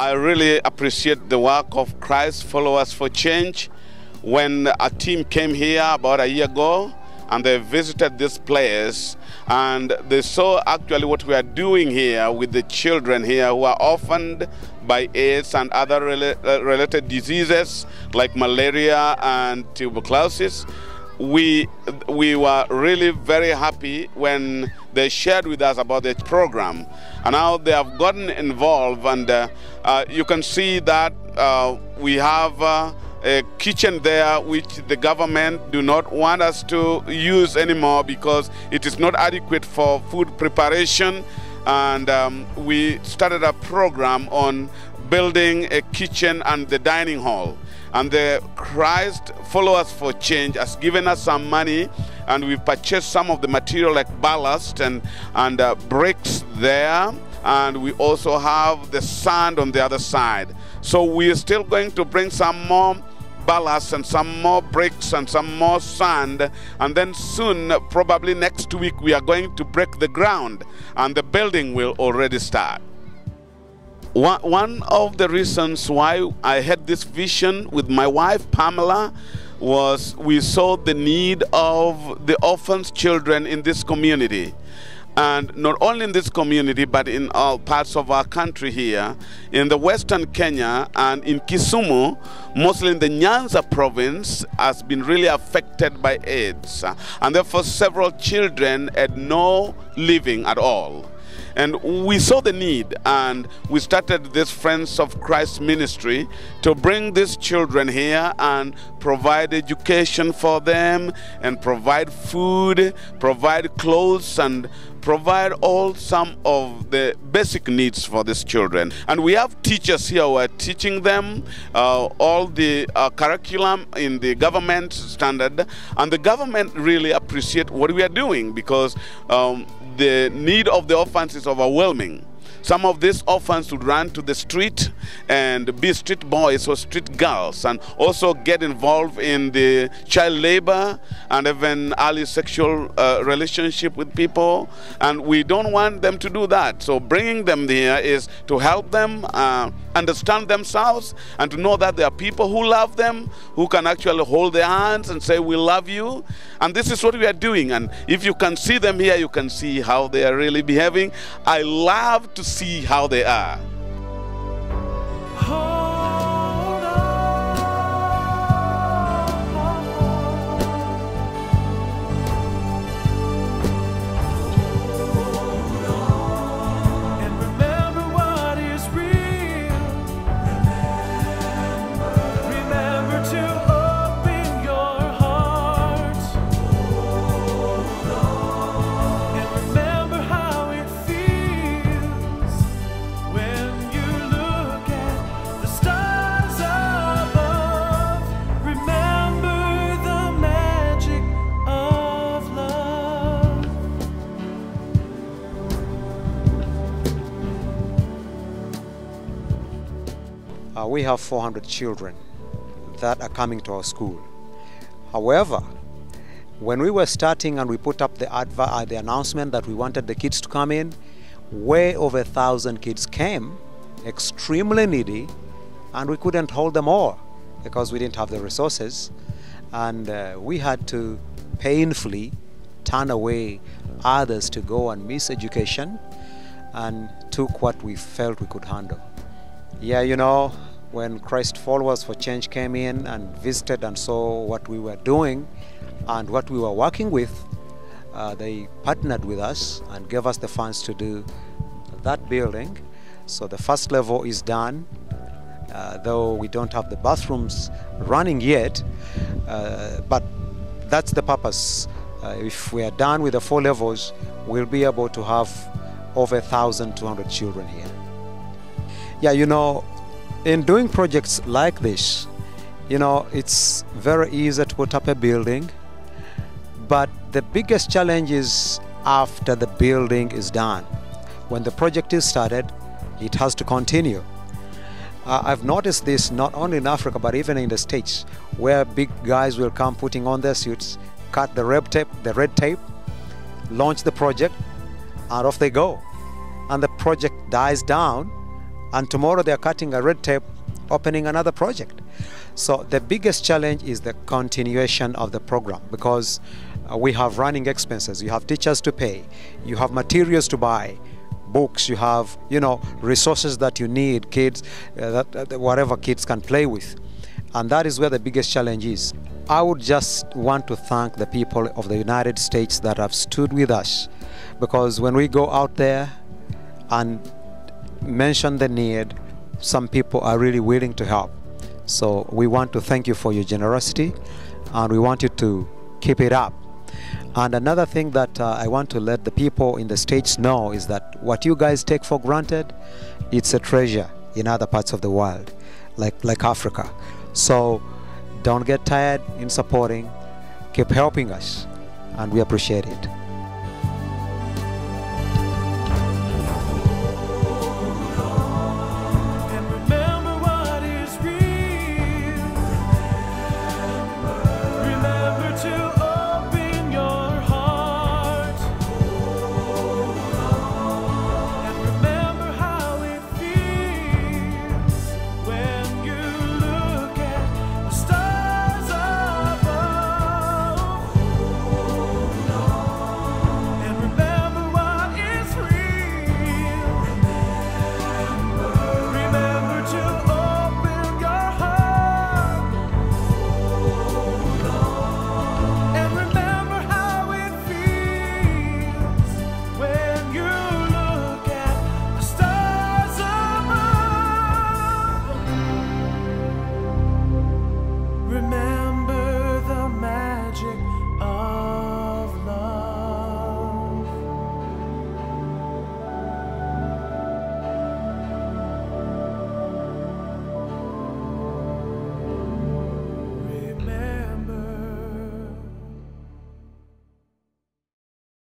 I really appreciate the work of Christ Followers for Change. When a team came here about a year ago and they visited this place and they saw actually what we are doing here with the children here who are orphaned by AIDS and other related diseases like malaria and tuberculosis. We were really very happy when they shared with us about the program, and now they have gotten involved, and you can see that we have a kitchen there which the government do not want us to use anymore because it is not adequate for food preparation, and we started a program on building a kitchen and the dining hall. And the Christ Followers for Change has given us some money, and we purchased some of the material like ballast and bricks there, and we also have the sand on the other side. So we are still going to bring some more ballast and some more bricks and some more sand, and then soon, probably next week, we are going to break the ground and the building will already start. One of the reasons why I had this vision with my wife Pamela was we saw the need of the orphans children in this community. And not only in this community, but in all parts of our country here, in the Western Kenya and in Kisumu, mostly in the Nyanza province, has been really affected by AIDS. And therefore several children had no living at all. And we saw the need, and we started this Friends of Christ ministry to bring these children here and provide education for them, and provide food, provide clothes, and provide some of the basic needs for these children. And we have teachers here who are teaching them all the curriculum in the government standard, and the government really appreciate what we are doing because the need of the orphans is overwhelming. Some of these orphans would run to the street and be street boys or street girls, and also get involved in the child labor and even early sexual relationship with people. And we don't want them to do that. So bringing them here is to help them understand themselves and to know that there are people who love them, who can actually hold their hands and say, we love you. And this is what we are doing. And if you can see them here, you can see how they are really behaving. I love to see how they are. We have 400 children that are coming to our school. However, when we were starting and we put up the announcement that we wanted the kids to come in, way over 1,000 kids came, extremely needy, and we couldn't hold them all because we didn't have the resources, and we had to painfully turn away others to go and miss education and took what we felt we could handle. Yeah, you know, when Christ Followers for Change came in and visited and saw what we were doing and what we were working with, they partnered with us and gave us the funds to do that building. So the first level is done, though we don't have the bathrooms running yet, but that's the purpose. If we are done with the 4 levels, we'll be able to have over 1,200 children here. Yeah, you know, in doing projects like this, you know, it's very easy to put up a building, but the biggest challenge is after the building is done. When the project is started, it has to continue. I've noticed this not only in Africa, but even in the States, where big guys will come putting on their suits, cut the red tape, launch the project, and off they go. And the project dies down, and tomorrow they're cutting a red tape, opening another project. So the biggest challenge is the continuation of the program, because we have running expenses. You have teachers to pay, you have materials to buy, books, you have, you know, resources that you need, kids, whatever kids can play with. And that is where the biggest challenge is. I would just want to thank the people of the United States that have stood with us, because when we go out there and mention the need, some people are really willing to help. So we want to thank you for your generosity, and we want you to keep it up. And another thing that I want to let the people in the States know is that what you guys take for granted, it's a treasure in other parts of the world, like Africa. So don't get tired in supporting, keep helping us, and we appreciate it.